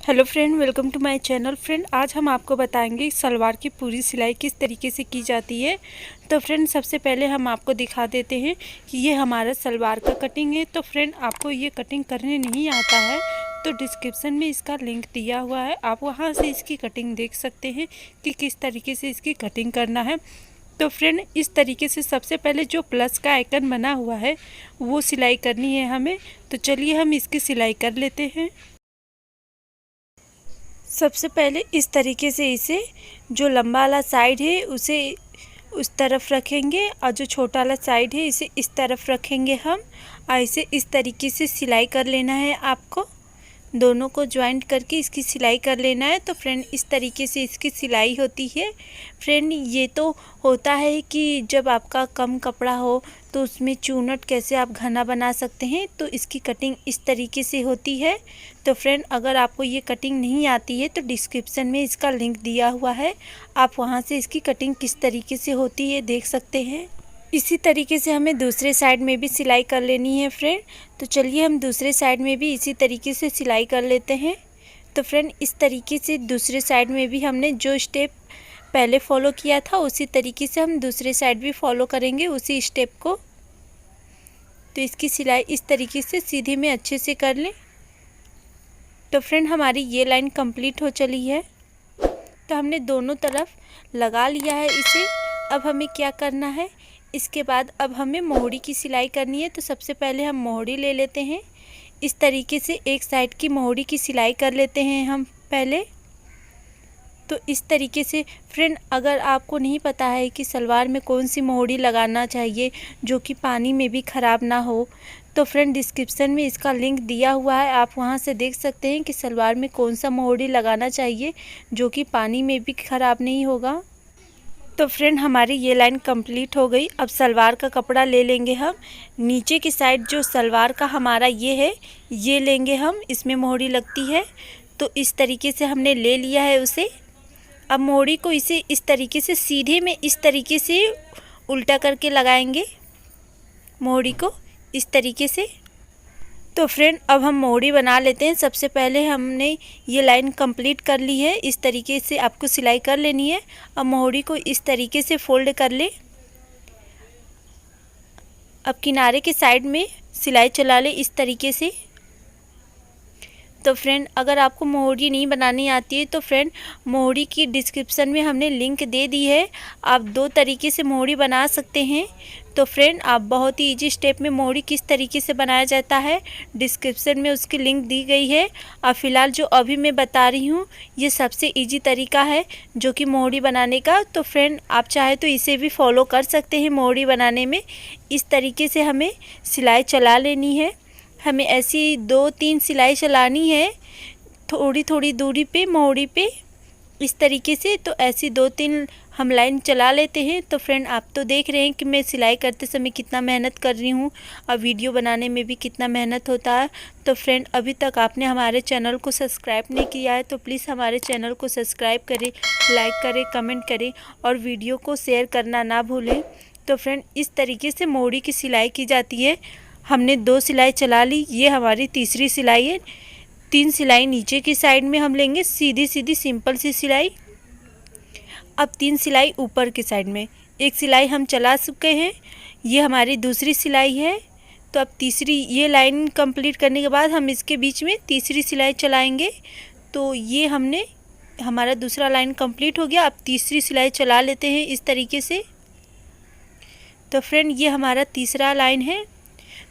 Hello friend, welcome to my channel. Friend, आज हम आपको बताएंगे सलवार की पूरी सिलाई किस तरीके से की जाती है। तो फ्रेंड, सबसे पहले हम आपको दिखा देते हैं कि ये हमारा सलवार का कटिंग है। तो फ्रेंड, आपको ये कटिंग करने नहीं आता है तो डिस्क्रिप्शन में इसका लिंक दिया हुआ है, आप वहां से इसकी कटिंग देख सकते हैं कि किस तरीके से इसकी कटिंग करना है। तो फ्रेंड, इस तरीके से सबसे पहले जो प्लस का आइकन बना हुआ है वो सिलाई करनी है हमें। तो चलिए हम इसकी सिलाई कर लेते हैं। सबसे पहले इस तरीके से इसे जो लंबा वाला साइड है उसे उस तरफ रखेंगे और जो छोटा वाला साइड है इसे इस तरफ रखेंगे हम, और इसे इस तरीके से सिलाई कर लेना है। आपको दोनों को ज्वाइंट करके इसकी सिलाई कर लेना है। तो फ्रेंड, इस तरीके से इसकी सिलाई होती है। फ्रेंड, ये तो होता है कि जब आपका कम कपड़ा हो तो उसमें चूनट कैसे आप घना बना सकते हैं, तो इसकी कटिंग इस तरीके से होती है। तो फ्रेंड, अगर आपको ये कटिंग नहीं आती है तो डिस्क्रिप्शन में इसका लिंक दिया हुआ है, आप वहां से इसकी कटिंग किस तरीके से होती है देख सकते हैं। इसी तरीके से हमें दूसरे साइड में भी सिलाई कर लेनी है फ्रेंड। तो चलिए हम दूसरे साइड में भी इसी तरीके से सिलाई कर लेते हैं। तो फ्रेंड, इस तरीके से दूसरे साइड में भी हमने जो स्टेप पहले फॉलो किया था उसी तरीके से हम दूसरे साइड भी फॉलो करेंगे उसी स्टेप को। तो इसकी सिलाई इस तरीके से सीधे में अच्छे से कर लें। तो फ्रेंड, हमारी ये लाइन कंप्लीट हो चली है। तो हमने दोनों तरफ लगा लिया है इसे। अब हमें क्या करना है, इसके बाद अब हमें मोहरी की सिलाई करनी है। तो सबसे पहले हम मोहरी ले लेते हैं। इस तरीके से एक साइड की मोहरी की सिलाई कर लेते हैं हम पहले। तो इस तरीके से फ्रेंड, अगर आपको नहीं पता है कि सलवार में कौन सी मोहरी लगाना चाहिए जो कि पानी में भी ख़राब ना हो, तो फ्रेंड डिस्क्रिप्शन में इसका लिंक दिया हुआ है, आप वहां से देख सकते हैं कि सलवार में कौन सा मोहरी लगाना चाहिए जो कि पानी में भी ख़राब नहीं होगा। तो फ्रेंड, हमारी ये लाइन कंप्लीट हो गई। अब सलवार का कपड़ा ले लेंगे हम। नीचे की साइड जो सलवार का हमारा ये है, ये लेंगे हम, इसमें मोहरी लगती है। तो इस तरीके से हमने ले लिया है उसे। अब मोहरी को इसे इस तरीके से सीधे में इस तरीके से उल्टा करके लगाएंगे मोहरी को इस तरीके से। तो फ्रेंड, अब हम मोहरी बना लेते हैं। सबसे पहले हमने ये लाइन कंप्लीट कर ली है, इस तरीके से आपको सिलाई कर लेनी है। अब मोहरी को इस तरीके से फोल्ड कर ले। अब किनारे के साइड में सिलाई चला ले इस तरीके से। तो फ्रेंड, अगर आपको मोहरी नहीं बनानी आती है तो फ्रेंड, मोहरी की डिस्क्रिप्शन में हमने लिंक दे दी है, आप दो तरीके से मोहरी बना सकते हैं। तो फ्रेंड, आप बहुत ही इजी स्टेप में मोहरी किस तरीके से बनाया जाता है डिस्क्रिप्शन में उसकी लिंक दी गई है। और फिलहाल जो अभी मैं बता रही हूँ ये सबसे इजी तरीका है जो कि मोहरी बनाने का। तो फ्रेंड, आप चाहे तो इसे भी फॉलो कर सकते हैं मोहरी बनाने में। इस तरीके से हमें सिलाई चला लेनी है। हमें ऐसी 2-3 सिलाई चलानी है थोड़ी थोड़ी दूरी पे मोहरी पे इस तरीके से। तो ऐसी 2-3 हम लाइन चला लेते हैं। तो फ्रेंड, आप तो देख रहे हैं कि मैं सिलाई करते समय कितना मेहनत कर रही हूँ और वीडियो बनाने में भी कितना मेहनत होता है। तो फ्रेंड, अभी तक आपने हमारे चैनल को सब्सक्राइब नहीं किया है तो प्लीज़ हमारे चैनल को सब्सक्राइब करें, लाइक करें, कमेंट करें और वीडियो को शेयर करना ना भूलें। तो फ्रेंड, इस तरीके से मोहरी की सिलाई की जाती है। हमने 2 सिलाई चला ली, ये हमारी तीसरी सिलाई है। 3 सिलाई नीचे की साइड में हम लेंगे, सीधी सीधी सिंपल सी सिलाई। अब 3 सिलाई ऊपर की साइड में, एक सिलाई हम चला चुके हैं, ये हमारी दूसरी सिलाई है। तो अब तीसरी ये लाइन कंप्लीट करने के बाद हम इसके बीच में तीसरी सिलाई चलाएंगे। तो ये हमने हमारा दूसरा लाइन कंप्लीट हो गया। अब तीसरी सिलाई चला लेते हैं इस तरीके से। तो फ्रेंड, ये हमारा तीसरा लाइन है।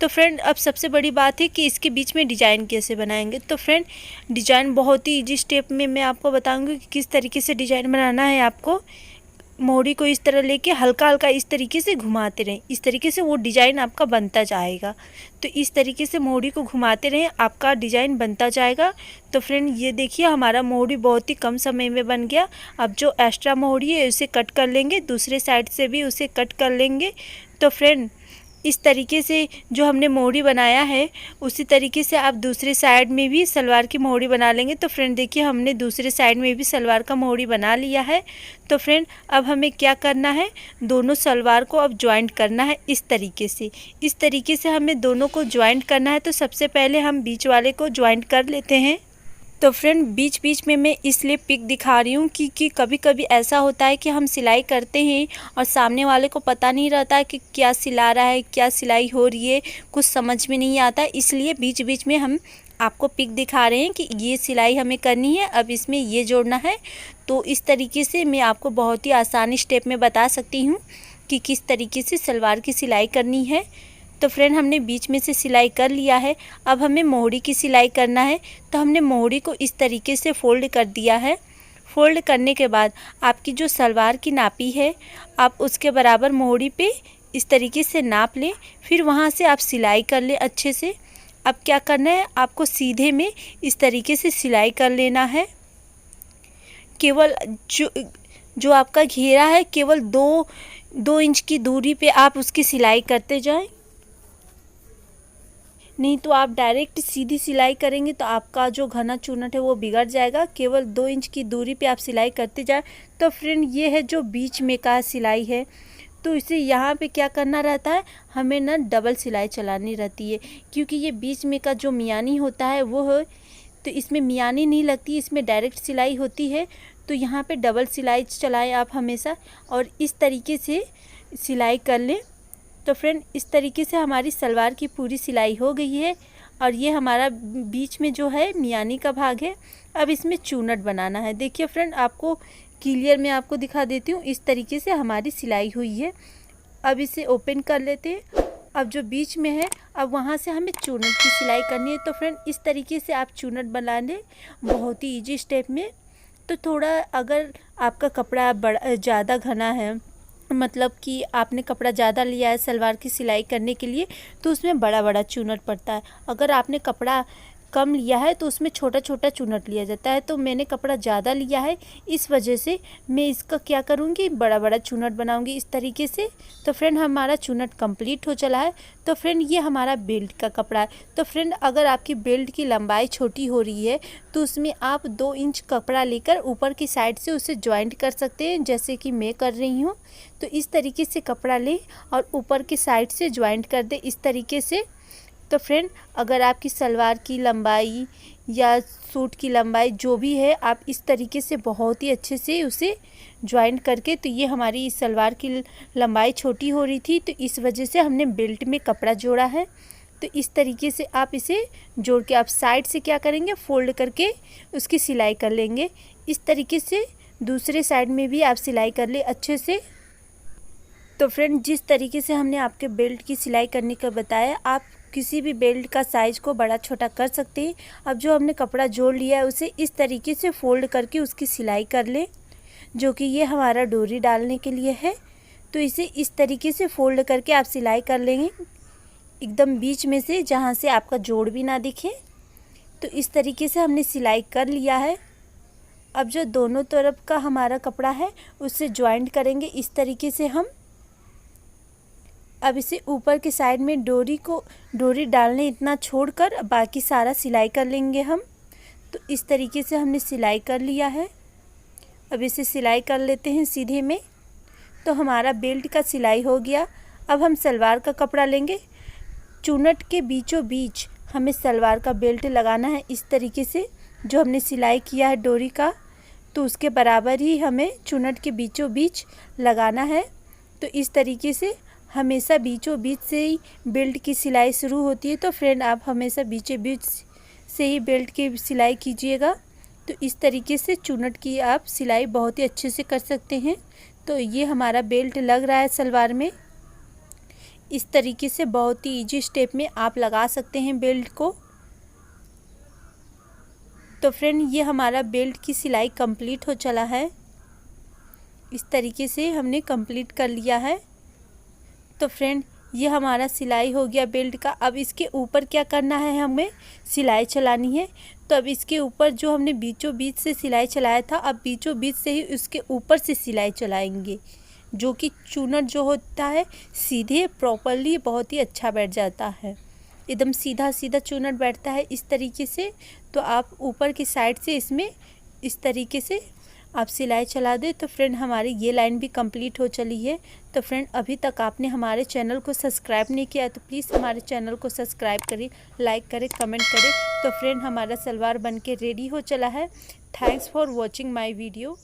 तो फ्रेंड, अब सबसे बड़ी बात है कि इसके बीच में डिज़ाइन कैसे बनाएंगे। तो फ्रेंड, डिज़ाइन बहुत ही इजी स्टेप में मैं आपको बताऊंगी कि किस तरीके से डिज़ाइन बनाना है। आपको मोहरी को इस तरह लेके हल्का हल्का इस तरीके से घुमाते रहें, इस तरीके से वो डिज़ाइन आपका बनता जाएगा। तो इस तरीके से मोहरी को घुमाते रहें, आपका डिज़ाइन बनता जाएगा। तो फ्रेंड, ये देखिए हमारा मोहरी बहुत ही कम समय में बन गया। अब जो एक्स्ट्रा मोहरी है उसे कट कर लेंगे, दूसरे साइड से भी उसे कट कर लेंगे। तो फ्रेंड, इस तरीके से जो हमने मोहरी बनाया है उसी तरीके से आप दूसरे साइड में भी सलवार की मोहरी बना लेंगे। तो फ्रेंड, देखिए हमने दूसरे साइड में भी सलवार का मोहरी बना लिया है। तो फ्रेंड, अब हमें क्या करना है, दोनों सलवार को अब ज्वाइंट करना है इस तरीके से। इस तरीके से हमें दोनों को ज्वाइंट करना है। तो सबसे पहले हम बीच वाले को ज्वाइंट कर लेते हैं। तो फ्रेंड बीच बीच में मैं इसलिए पिक दिखा रही हूँ कि कभी कभी ऐसा होता है कि हम सिलाई करते हैं और सामने वाले को पता नहीं रहता है कि क्या सिला रहा है, क्या सिलाई हो रही है, कुछ समझ में नहीं आता। इसलिए बीच बीच में हम आपको पिक दिखा रहे हैं कि ये सिलाई हमें करनी है, अब इसमें ये जोड़ना है। तो इस तरीके से मैं आपको बहुत ही आसानी स्टेप में बता सकती हूँ कि किस तरीके से सलवार की सिलाई करनी है। तो फ्रेंड हमने बीच में से सिलाई कर लिया है, अब हमें मोहरी की सिलाई करना है। तो हमने मोहरी को इस तरीके से फोल्ड कर दिया है। फोल्ड करने के बाद आपकी जो सलवार की नापी है, आप उसके बराबर मोहरी पे इस तरीके से नाप लें, फिर वहाँ से आप सिलाई कर लें अच्छे से। अब क्या करना है, आपको सीधे में इस तरीके से सिलाई कर लेना है। केवल जो आपका घेरा है, केवल दो इंच की दूरी पे आप उसकी सिलाई करते जाएं। नहीं तो आप डायरेक्ट सीधी सिलाई करेंगे तो आपका जो घना चुनट है वो बिगड़ जाएगा। केवल 2 इंच की दूरी पे आप सिलाई करते जाएं। तो फ्रेंड ये है जो बीच में का सिलाई है, तो इसे यहाँ पे क्या करना रहता है, हमें ना डबल सिलाई चलानी रहती है, क्योंकि ये बीच में का जो मियानी होता है वो है, तो इसमें मियानी नहीं लगती, इसमें डायरेक्ट सिलाई होती है। तो यहाँ पे डबल सिलाई चलाएं आप हमेशा और इस तरीके से सिलाई कर लें। तो फ्रेंड इस तरीके से हमारी सलवार की पूरी सिलाई हो गई है और ये हमारा बीच में जो है मियानी का भाग है। अब इसमें चूनट बनाना है। देखिए फ्रेंड, आपको क्लियर मैं आपको दिखा देती हूँ, इस तरीके से हमारी सिलाई हुई है। अब इसे ओपन कर लेते हैं। अब जो बीच में है, अब वहाँ से हमें चूनट की सिलाई करनी है। तो फ्रेंड इस तरीके से आप चूनट बना लें, बहुत ही ईजी स्टेप में। तो थोड़ा अगर आपका कपड़ा बड़ा ज़्यादा घना है, मतलब कि आपने कपड़ा ज़्यादा लिया है सलवार की सिलाई करने के लिए, तो उसमें बड़ा बड़ा चूनट पड़ता है। अगर आपने कपड़ा कम लिया है तो उसमें छोटा छोटा चूनट लिया जाता है। तो मैंने कपड़ा ज़्यादा लिया है, इस वजह से मैं इसका क्या करूँगी, बड़ा बड़ा चूनट बनाऊँगी इस तरीके से। तो फ्रेंड हमारा चूनट कंप्लीट हो चला है। तो फ्रेंड ये हमारा बेल्ट का कपड़ा है। तो फ्रेंड अगर आपकी बेल्ट की लंबाई छोटी हो रही है तो उसमें आप 2 इंच कपड़ा लेकर ऊपर की साइड से उसे ज्वाइंट कर सकते हैं, जैसे कि मैं कर रही हूँ। तो इस तरीके से कपड़ा लें और ऊपर की साइड से ज्वाइंट कर दें इस तरीके से। तो फ्रेंड अगर आपकी सलवार की लंबाई या सूट की लंबाई जो भी है, आप इस तरीके से बहुत ही अच्छे से उसे ज्वाइंट करके, तो ये हमारी इस सलवार की लंबाई छोटी हो रही थी, तो इस वजह से हमने बेल्ट में कपड़ा जोड़ा है। तो इस तरीके से आप इसे जोड़ के आप साइड से क्या करेंगे, फोल्ड करके उसकी सिलाई कर लेंगे। इस तरीके से दूसरे साइड में भी आप सिलाई कर ले अच्छे से। तो फ्रेंड जिस तरीके से हमने आपके बेल्ट की सिलाई करने का बताया, आप किसी भी बेल्ट का साइज़ को बड़ा छोटा कर सकते हैं। अब जो हमने कपड़ा जोड़ लिया है उसे इस तरीके से फोल्ड करके उसकी सिलाई कर लें, जो कि ये हमारा डोरी डालने के लिए है। तो इसे इस तरीके से फोल्ड करके आप सिलाई कर लेंगे एकदम बीच में से, जहाँ से आपका जोड़ भी ना दिखे। तो इस तरीके से हमने सिलाई कर लिया है। अब जो दोनों तरफ का हमारा कपड़ा है उससे ज्वाइंट करेंगे इस तरीके से हम। अब इसे ऊपर के साइड में डोरी डालने इतना छोड़कर बाकी सारा सिलाई कर लेंगे हम। तो इस तरीके से हमने सिलाई कर लिया है। अब इसे सिलाई कर लेते हैं सीधे में। तो हमारा बेल्ट का सिलाई हो गया। अब हम सलवार का कपड़ा लेंगे। चूनट के बीचों बीच हमें सलवार का बेल्ट लगाना है इस तरीके से। जो हमने सिलाई किया है डोरी का, तो उसके बराबर ही हमें चूनट के बीचों बीच लगाना है। तो इस तरीके से हमेशा बीचों बीच से ही बेल्ट की सिलाई शुरू होती है। तो फ्रेंड आप हमेशा बीचों बीच से ही बेल्ट की सिलाई कीजिएगा। तो इस तरीके से चूनट की आप सिलाई बहुत ही अच्छे से कर सकते हैं। तो ये हमारा बेल्ट लग रहा है सलवार में। इस तरीके से बहुत ही इजी स्टेप में आप लगा सकते हैं बेल्ट को। तो फ्रेंड ये हमारा बेल्ट की सिलाई कंप्लीट हो चला है। इस तरीके से हमने कंप्लीट कर लिया है। तो फ्रेंड ये हमारा सिलाई हो गया बेल्ट का। अब इसके ऊपर क्या करना है, हमें सिलाई चलानी है। तो अब इसके ऊपर जो हमने बीचों बीच से सिलाई चलाया था, अब बीचों बीच से ही उसके ऊपर से सिलाई चलाएंगे, जो कि चूनट जो होता है सीधे प्रॉपरली बहुत ही अच्छा बैठ जाता है। एकदम सीधा सीधा चूनट बैठता है इस तरीके से। तो आप ऊपर की साइड से इसमें इस तरीके से आप सिलाई चला दें। तो फ्रेंड हमारी ये लाइन भी कंप्लीट हो चली है। तो फ्रेंड अभी तक आपने हमारे चैनल को सब्सक्राइब नहीं किया तो प्लीज़ हमारे चैनल को सब्सक्राइब करें, लाइक करें, कमेंट करें। तो फ्रेंड हमारा सलवार बनके रेडी हो चला है। Thanks for watching my video.